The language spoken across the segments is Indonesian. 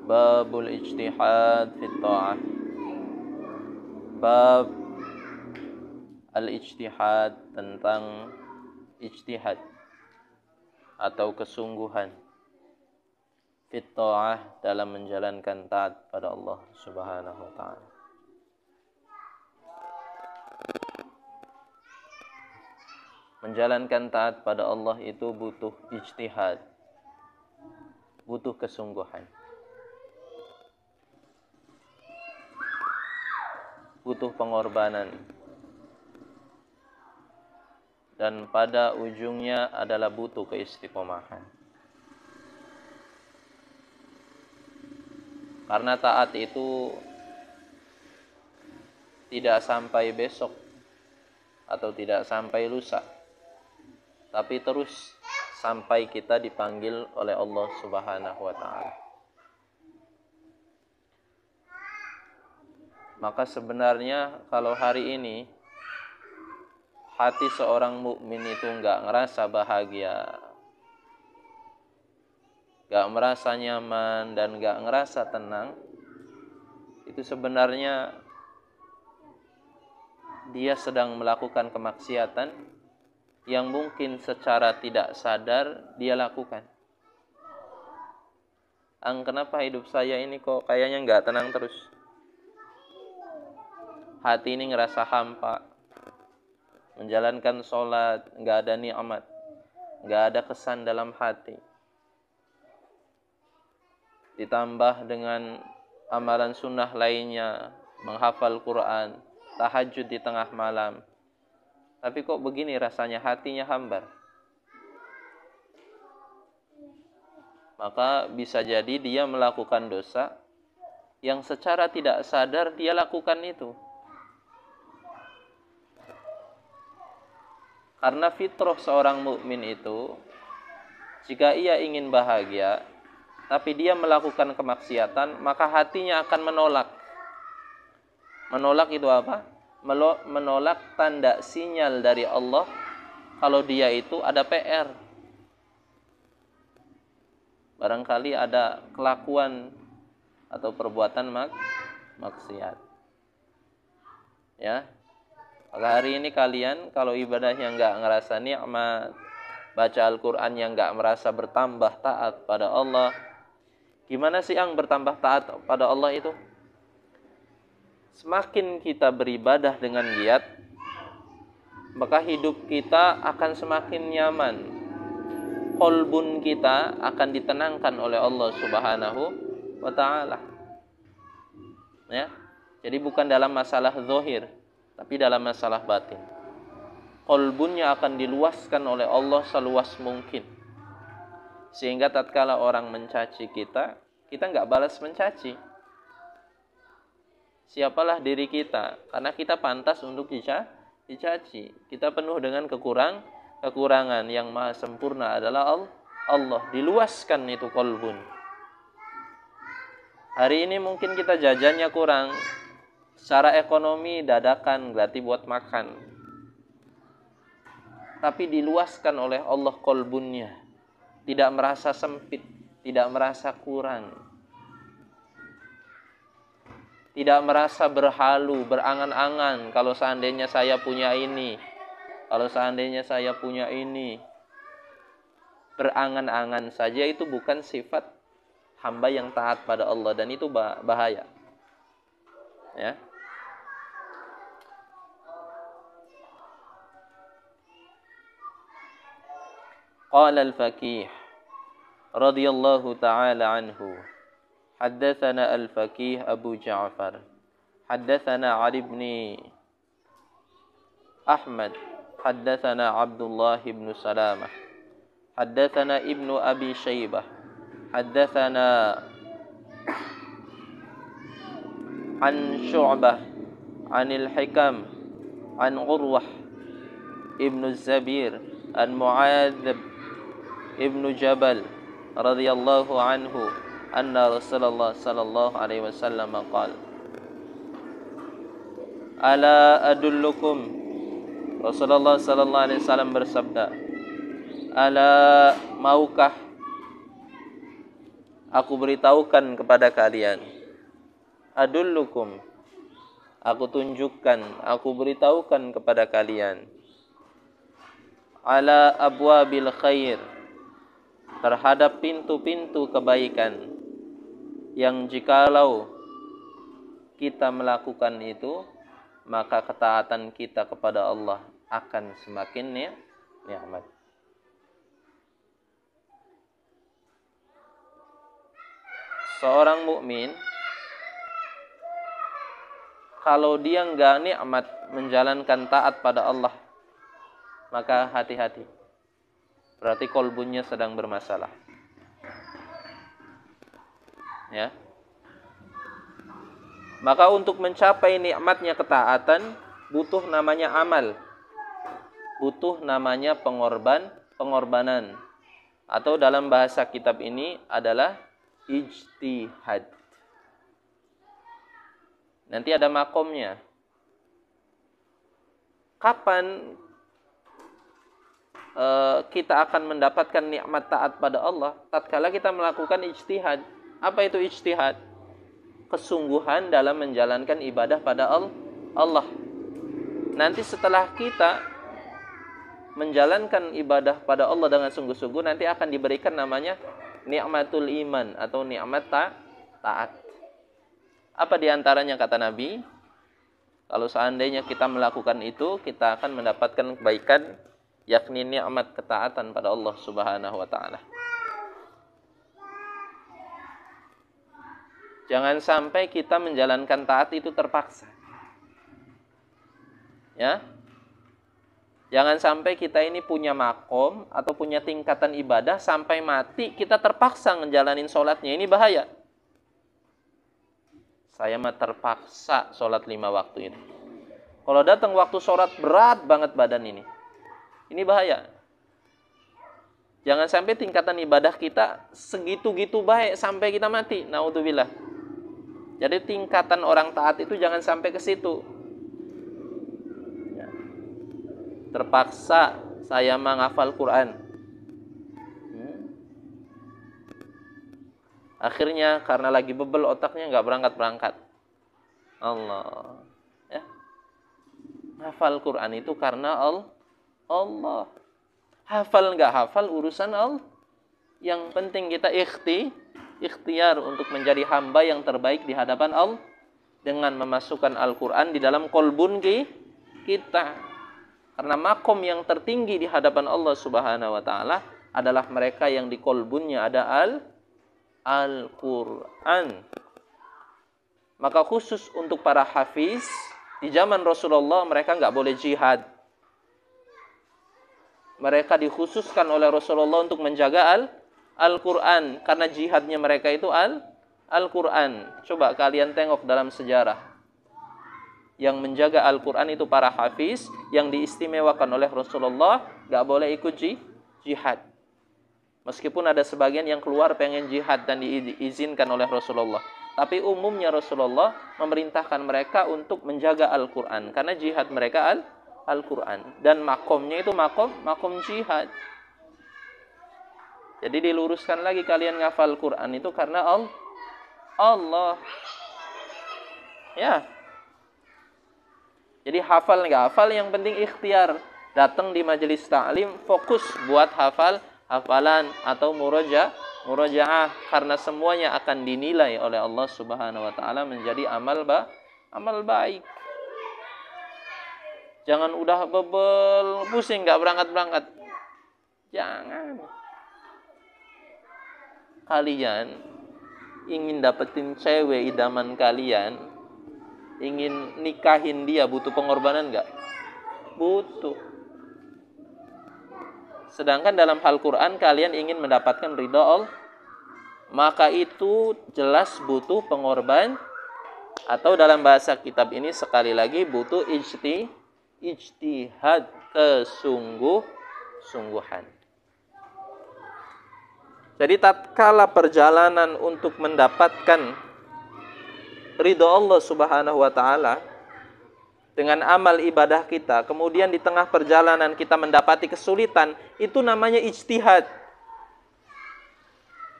Babul ijtihad fi ta'ah. Bab al-ijtihad, tentang ijtihad atau kesungguhan fi ta'ah, dalam menjalankan taat pada Allah Subhanahu wa taala. Menjalankan taat pada Allah itu butuh ijtihad, butuh kesungguhan, butuh pengorbanan, dan pada ujungnya adalah butuh keistiqomahan. Karena taat itu tidak sampai besok atau tidak sampai lusa, tapi terus sampai kita dipanggil oleh Allah Subhanahu wa taala. Maka sebenarnya kalau hari ini hati seorang mukmin itu enggak ngerasa bahagia, enggak merasa nyaman, dan enggak ngerasa tenang, itu sebenarnya dia sedang melakukan kemaksiatan yang mungkin secara tidak sadar dia lakukan. Kenapa hidup saya ini kok kayaknya enggak tenang terus? Hati ini ngerasa hampa. Menjalankan sholat, enggak ada nikmat, enggak ada kesan dalam hati. Ditambah dengan amalan sunnah lainnya, menghafal Quran, tahajud di tengah malam. Tapi kok begini rasanya, hatinya hambar. Maka bisa jadi dia melakukan dosa yang secara tidak sadar dia lakukan itu. Karena fitrah seorang mukmin itu, jika ia ingin bahagia, tapi dia melakukan kemaksiatan, maka hatinya akan menolak. Menolak itu apa? Menolak tanda sinyal dari Allah kalau dia itu ada PR. Barangkali ada kelakuan atau perbuatan maksiat. Ya. Maka hari ini kalian kalau ibadahnya enggak ngerasa nikmat, baca Al-Quran yang enggak merasa bertambah taat pada Allah. Gimana sih yang bertambah taat pada Allah itu? Semakin kita beribadah dengan giat, maka hidup kita akan semakin nyaman. Qalbun kita akan ditenangkan oleh Allah Subhanahu wa taala. Ya. Jadi bukan dalam masalah zahir, tapi dalam masalah batin. Qalbunnya akan diluaskan oleh Allah seluas mungkin. Sehingga tatkala orang mencaci kita, kita enggak balas mencaci. Siapalah diri kita, karena kita pantas untuk dicaci. Kita penuh dengan kekurangan, yang maha sempurna adalah Allah. Diluaskan itu qalbun. Hari ini mungkin kita jajannya kurang. Secara ekonomi dadakan, berarti buat makan. Tapi diluaskan oleh Allah qalbunnya. Tidak merasa sempit, tidak merasa kurang. Tidak merasa berhalu, berangan-angan, kalau seandainya saya punya ini, kalau seandainya saya punya ini. Berangan-angan saja itu bukan sifat hamba yang taat pada Allah, dan itu bahaya. Ya. Qala al-Faqih radhiyallahu ta'ala anhu, haddatsana al-Faqih Abu Ja'far, haddatsana Ali bin Ahmad, haddatsana Abdullah bin Salamah, haddatsana Ibnu Abi Syaibah, haddatsana an Syu'bah anil Hikam an Urwah ibnu Zabir an Mu'adz ibnu Jabal radhiyallahu anhu anna Rasulullah sallallahu alaihi wasallam qala ala adullukum, Rasulullah sallallahu alaihi wasallam bersabda, ala maukah aku beritahukan kepada kalian. Adullukum, aku tunjukkan, aku beritahukan kepada kalian. Ala abwabil khair, terhadap pintu-pintu kebaikan yang jikalau kita melakukan itu, maka ketaatan kita kepada Allah akan semakin nikmat. Seorang mukmin kalau dia enggak nikmat menjalankan taat pada Allah, maka hati-hati. Berarti kolbunya sedang bermasalah. Ya. Maka untuk mencapai nikmatnya ketaatan, butuh namanya amal. Butuh namanya pengorbanan. Atau dalam bahasa kitab ini adalah ijtihad. Nanti ada makomnya. Kapan kita akan mendapatkan nikmat taat pada Allah? Tatkala kita melakukan ijtihad. Apa itu ijtihad? Kesungguhan dalam menjalankan ibadah pada Allah. Nanti setelah kita menjalankan ibadah pada Allah dengan sungguh-sungguh, nanti akan diberikan namanya nikmatul iman atau nikmat taat. Apa diantaranya kata Nabi? Kalau seandainya kita melakukan itu, kita akan mendapatkan kebaikan, yakni nikmat ketaatan pada Allah Subhanahu wa taala. Jangan sampai kita menjalankan taat itu terpaksa. Ya. Jangan sampai kita ini punya makom atau punya tingkatan ibadah sampai mati kita terpaksa ngejalanin sholatnya. Ini bahaya. Saya mah terpaksa sholat 5 waktu ini. Kalau datang waktu sholat berat banget badan ini. Ini bahaya. Jangan sampai tingkatan ibadah kita segitu-gitu baik sampai kita mati. Naudzubillah. Jadi tingkatan orang taat itu jangan sampai ke situ. Ya. Terpaksa saya menghafal Quran. Akhirnya karena lagi bebel otaknya nggak berangkat-berangkat. Allah. Ya. Hafal Quran itu karena Allah. Hafal nggak hafal urusan Allah. Yang penting kita ikhtiar untuk menjadi hamba yang terbaik di hadapan Allah dengan memasukkan Al-Quran di dalam kolbun kita. Karena makom yang tertinggi di hadapan Allah Subhanahu wa taala adalah mereka yang di kolbunnya ada Al-Quran. Maka khusus untuk para hafiz di zaman Rasulullah, mereka nggak boleh jihad. Mereka dikhususkan oleh Rasulullah untuk menjaga Al-Quran, karena jihadnya mereka itu Al-Quran. Coba kalian tengok dalam sejarah. Yang menjaga Al-Quran itu para hafiz, yang diistimewakan oleh Rasulullah, gak boleh ikut jihad. Meskipun ada sebagian yang keluar pengen jihad dan diizinkan oleh Rasulullah. Tapi umumnya Rasulullah memerintahkan mereka untuk menjaga Al-Quran, karena jihad mereka Al-Quran. Dan makomnya itu makom jihad. Jadi diluruskan lagi, kalian ngafal Quran itu karena Allah. Ya. Jadi hafal nggak hafal, yang penting ikhtiar. Datang di majelis ta'lim, fokus buat hafalan atau murojaah. Karena semuanya akan dinilai oleh Allah Subhanahu wa taala menjadi amal baik. Jangan udah bebel, pusing nggak berangkat-berangkat. Jangan. Kalian ingin dapetin cewek idaman kalian, ingin nikahin dia, butuh pengorbanan enggak? Butuh. Sedangkan dalam hal Quran kalian ingin mendapatkan ridha Allah, maka itu jelas butuh pengorbanan, atau dalam bahasa kitab ini sekali lagi butuh ijtihad, kesungguhan. Jadi tatkala perjalanan untuk mendapatkan ridha Allah Subhanahu wa taala dengan amal ibadah kita, kemudian di tengah perjalanan kita mendapati kesulitan, itu namanya ijtihad.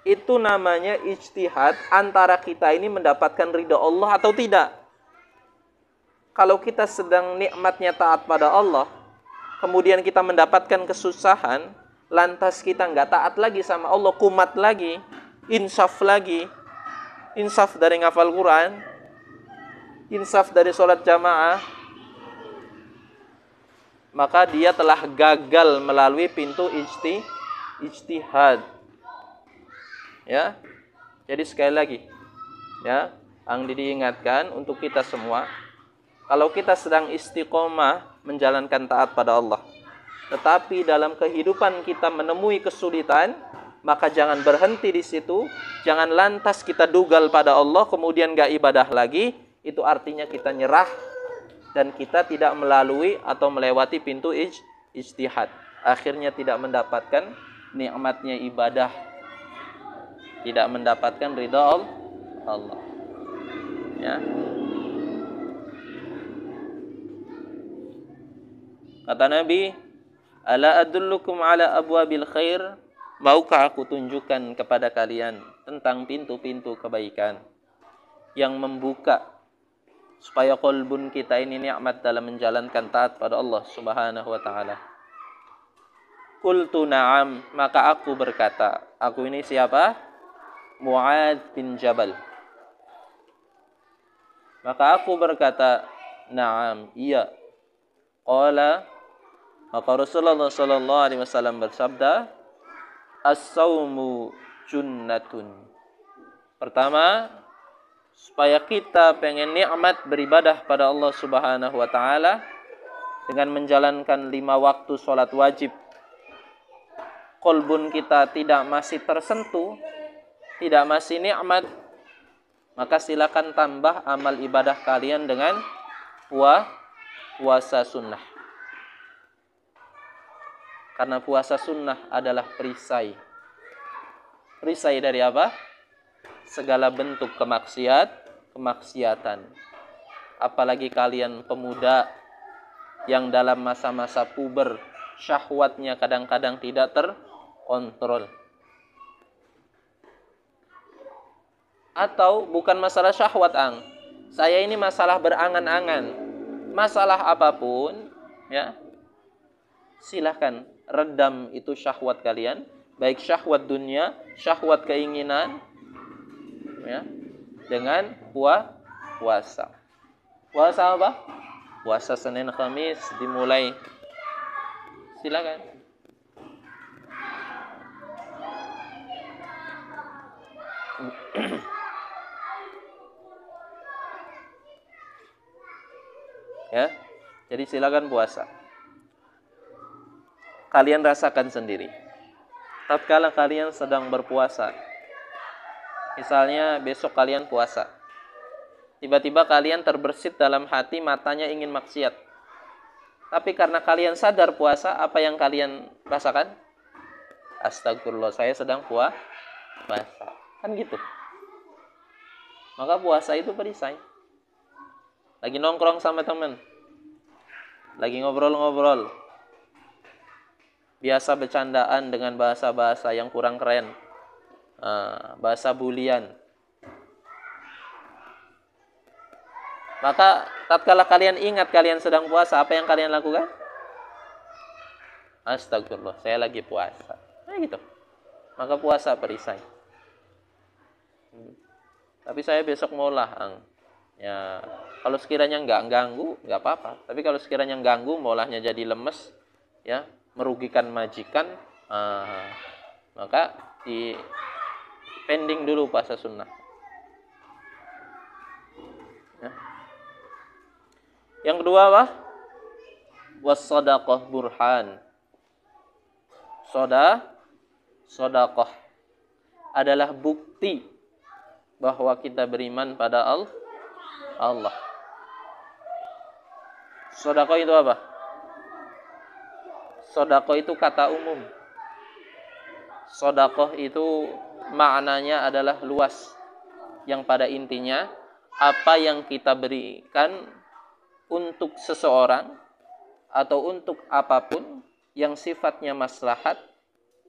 itu namanya ijtihad antara kita ini mendapatkan ridha Allah atau tidak. Kalau kita sedang nikmatnya taat pada Allah, kemudian kita mendapatkan kesusahan, lantas kita nggak taat lagi sama Allah, kumat lagi, insaf lagi, insaf dari ngafal Quran, insaf dari sholat jamaah, maka dia telah gagal melalui pintu ijtihad. Ya, jadi sekali lagi, ya, Ang Didi ingatkan untuk kita semua, kalau kita sedang istiqomah menjalankan taat pada Allah, tetapi dalam kehidupan kita menemui kesulitan, maka jangan berhenti di situ, jangan lantas kita dugal pada Allah, kemudian gak ibadah lagi, itu artinya kita nyerah, dan kita tidak melalui atau melewati pintu ijtihad. Akhirnya tidak mendapatkan nikmatnya ibadah, tidak mendapatkan ridha Allah. Ya. Kata Nabi, ala adullukum ala abwabil khair, maukah aku tunjukkan kepada kalian tentang pintu-pintu kebaikan yang membuka supaya qalbun kita ini nikmat dalam menjalankan taat pada Allah Subhanahu wa taala. Qultu na'am, maka aku berkata, aku ini siapa? Mu'adz bin Jabal. Maka aku berkata, na'am, iya. Qala, maka Rasulullah sallallahu alaihi wasallam bersabda, as-saumu junnatun. Pertama, supaya kita pengen nikmat beribadah pada Allah Subhanahu wa taala dengan menjalankan 5 waktu sholat wajib, qalbun kita tidak masih tersentuh, tidak masih nikmat, maka silakan tambah amal ibadah kalian dengan puasa sunnah. Karena puasa sunnah adalah perisai. Perisai dari apa? Segala bentuk kemaksiatan. Apalagi kalian pemuda yang dalam masa-masa puber, syahwatnya kadang-kadang tidak terkontrol. Atau bukan masalah syahwat, Ang. Saya ini masalah berangan-angan. Masalah apapun, ya, silahkan redam itu syahwat kalian, baik syahwat dunia, syahwat keinginan, ya, dengan puasa. Puasa apa? Puasa Senin Kamis dimulai. Silakan. Ya, jadi silakan puasa. Kalian rasakan sendiri. Tatkala kalian sedang berpuasa, misalnya besok kalian puasa, tiba-tiba kalian terbersit dalam hati, matanya ingin maksiat. Tapi karena kalian sadar puasa, apa yang kalian rasakan? Astagfirullah, saya sedang puasa. Kan gitu. Maka puasa itu perisai. Lagi nongkrong sama teman, lagi ngobrol-ngobrol, biasa bercandaan dengan bahasa-bahasa yang kurang keren, bahasa bulian. Maka tatkala kalian ingat kalian sedang puasa, apa yang kalian lakukan? Astagfirullah, saya lagi puasa. Nah gitu. Maka puasa perisai. Tapi saya besok mau lah, ya, kalau sekiranya nggak ganggu, nggak apa-apa. Tapi kalau sekiranya ganggu, maulahnya jadi lemes, ya, merugikan majikan, maka di pending dulu puasa sunnah. Ya. Yang kedua apa? Was-shadaqah burhan. Shadaqah adalah bukti bahwa kita beriman pada Allah. Shadaqah itu apa? Shadaqah itu kata umum. Shadaqah itu maknanya adalah luas, yang pada intinya apa yang kita berikan untuk seseorang atau untuk apapun yang sifatnya maslahat,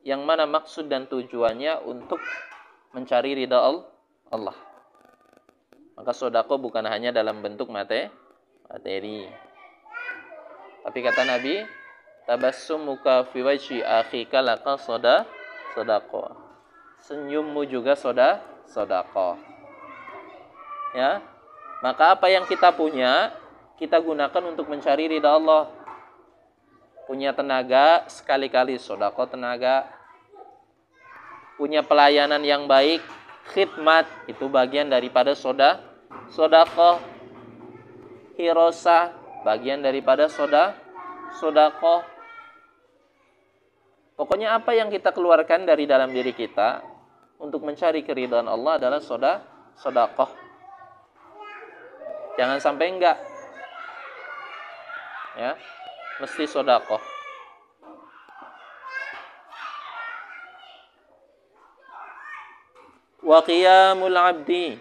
yang mana maksud dan tujuannya untuk mencari ridha Allah. Maka sedekah bukan hanya dalam bentuk materi. Tapi kata Nabi, tabassumuka fi wajhi akhika laka sedekah. Senyummu juga sedekah. Ya. Maka apa yang kita punya, kita gunakan untuk mencari ridha Allah. Punya tenaga, sekali-kali sedekah tenaga. Punya pelayanan yang baik, khidmat, itu bagian daripada sedekah. Hirosah, bagian daripada sedekah. Pokoknya apa yang kita keluarkan dari dalam diri kita untuk mencari keridhaan Allah adalah sedekah. Jangan sampai enggak. Ya, mesti sedekah. Wa qiyamul 'abdi,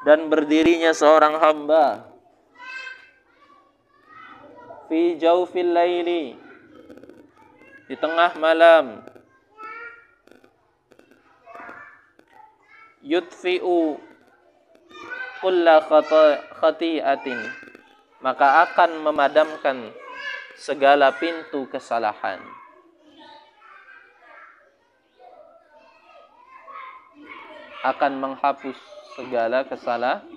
dan berdirinya seorang hamba fi jawfil laili, di tengah malam, yutfi'u kulla khati'atin, maka akan memadamkan segala pintu kesalahan. Akan menghapus segala kesalahan.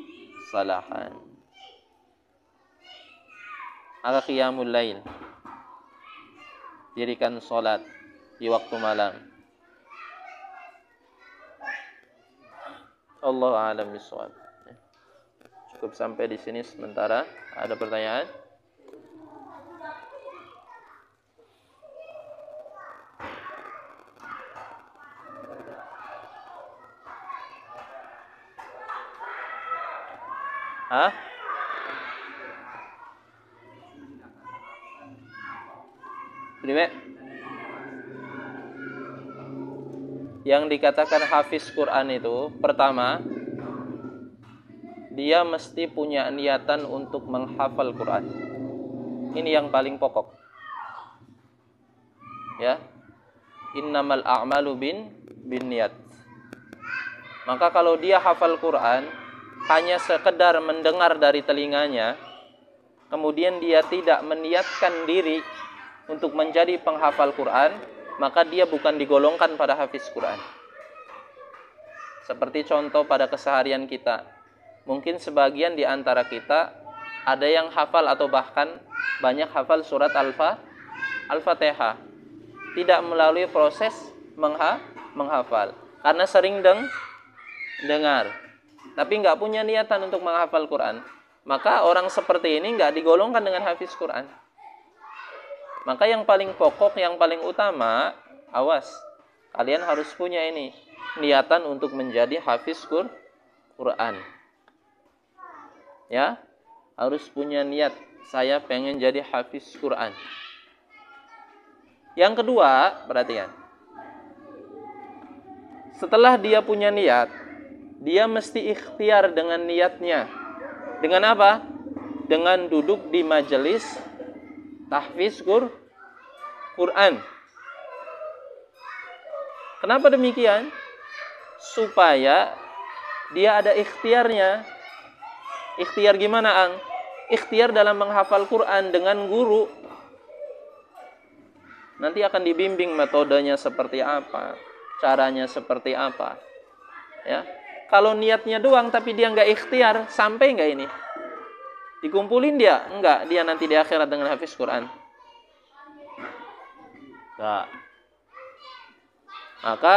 Maka qiyamul lail, dirikan salat di waktu malam. Allahu a'lam bishawab. Cukup sampai di sini sementara. Ada pertanyaan? Hah? Prime? Yang dikatakan hafiz Quran itu, pertama, dia mesti punya niatan untuk menghafal Quran. Ini yang paling pokok. Ya. Innamal a'malu binniyat. Maka kalau dia hafal Quran hanya sekedar mendengar dari telinganya, kemudian dia tidak meniatkan diri untuk menjadi penghafal Quran, maka dia bukan digolongkan pada hafiz Quran. Seperti contoh pada keseharian kita, mungkin sebagian di antara kita ada yang hafal atau bahkan banyak hafal surat Al-Fatihah, tidak melalui proses menghafal, karena sering dengar, tapi nggak punya niatan untuk menghafal Quran, maka orang seperti ini nggak digolongkan dengan hafiz Quran. Maka yang paling pokok, yang paling utama, awas, kalian harus punya ini, niatan untuk menjadi hafiz Quran. Ya, harus punya niat, saya pengen jadi hafiz Quran. Yang kedua, perhatian, setelah dia punya niat, dia mesti ikhtiar dengan niatnya. Dengan apa? Dengan duduk di majelis tahfiz Quran. Kenapa demikian? Supaya dia ada ikhtiarnya. Ikhtiar gimana, Ang? Ikhtiar dalam menghafal Quran dengan guru. Nanti akan dibimbing metodenya seperti apa, caranya seperti apa. Ya. Kalau niatnya doang tapi dia nggak ikhtiar, sampai nggak ini? Dikumpulin dia? Enggak, dia nanti di akhirat dengan hafiz Quran. Enggak. Maka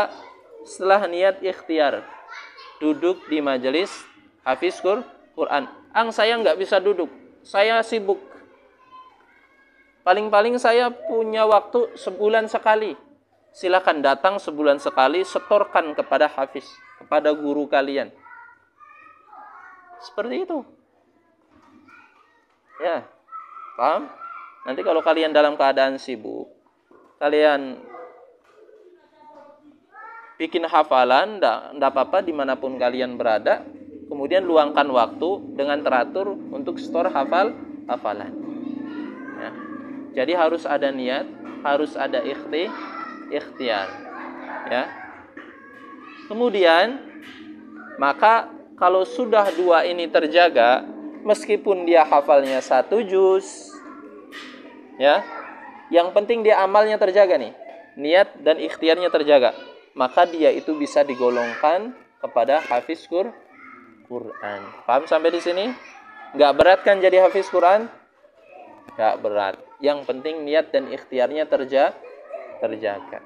setelah niat ikhtiar, duduk di majelis hafiz Quran. Ang, saya nggak bisa duduk, saya sibuk. Paling-paling saya punya waktu sebulan sekali. Silakan datang sebulan sekali, setorkan kepada hafiz, kepada guru kalian. Seperti itu. Ya, paham? Nanti kalau kalian dalam keadaan sibuk, kalian bikin hafalan, enggak apa-apa dimanapun kalian berada, kemudian luangkan waktu dengan teratur untuk setor hafalan. Ya. Jadi harus ada niat, harus ada ikhtiar. Ya. Kemudian, maka kalau sudah dua ini terjaga, meskipun dia hafalnya 1 juz, ya, yang penting dia amalnya terjaga nih, niat dan ikhtiarnya terjaga, maka dia itu bisa digolongkan kepada hafiz Quran. Paham sampai di sini? Nggak berat kan jadi hafiz Quran? Nggak berat. Yang penting niat dan ikhtiarnya terjaga.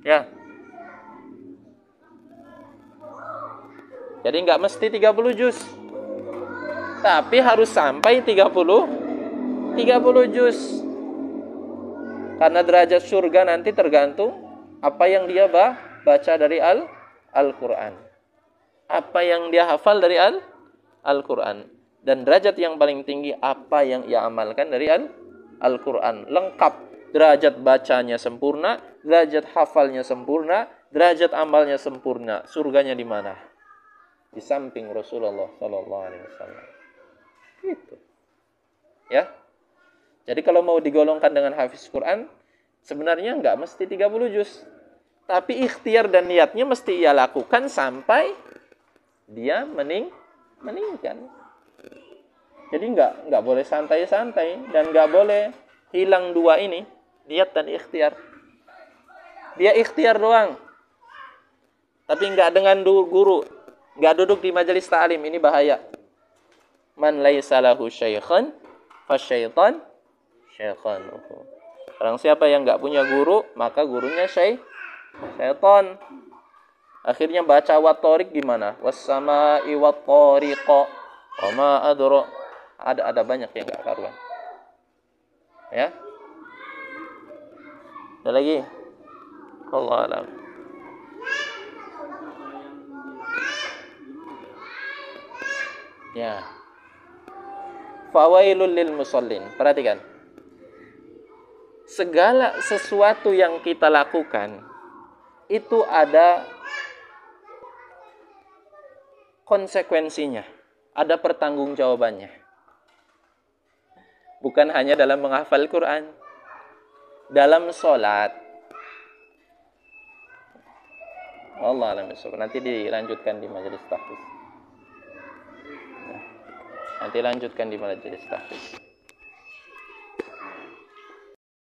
Ya. Jadi nggak mesti 30 juz. Tapi harus sampai 30 juz. Karena derajat surga nanti tergantung apa yang dia baca dari Al-Quran. Apa yang dia hafal dari Al-Quran. Dan derajat yang paling tinggi apa yang ia amalkan dari Al-Quran. Lengkap. Derajat bacanya sempurna, derajat hafalnya sempurna, derajat amalnya sempurna. Surganya di mana? Di samping Rasulullah sallallahu alaihi wasallam. Gitu. Ya. Jadi kalau mau digolongkan dengan hafiz Quran, sebenarnya enggak mesti 30 juz. Tapi ikhtiar dan niatnya mesti ia lakukan sampai dia meninggal. Jadi enggak boleh santai-santai dan enggak boleh hilang dua ini, niat dan ikhtiar. Dia ikhtiar doang. Tapi enggak dengan guru. Enggak duduk di majelis ta'lim, ini bahaya. Man laisa lahu syaikhan fasyaitan syaikhanuhu. Orang siapa yang enggak punya guru, maka gurunya syaitan. Akhirnya baca wat-tariq gimana? Was-sama'i wat-tariqa. Wa ma adra. Ada banyak yang enggak karuan. Ya. Ada lagi? Allah alam. Ya. Fawailul lil musallin. Perhatikan. Segala sesuatu yang kita lakukan itu ada konsekuensinya, ada pertanggungjawabannya. Bukan hanya dalam menghafal Quran, dalam sholat. Allah alam bisawab. Nanti dilanjutkan di majelis tahfiz. Nanti lanjutkan di majelis tahfiz.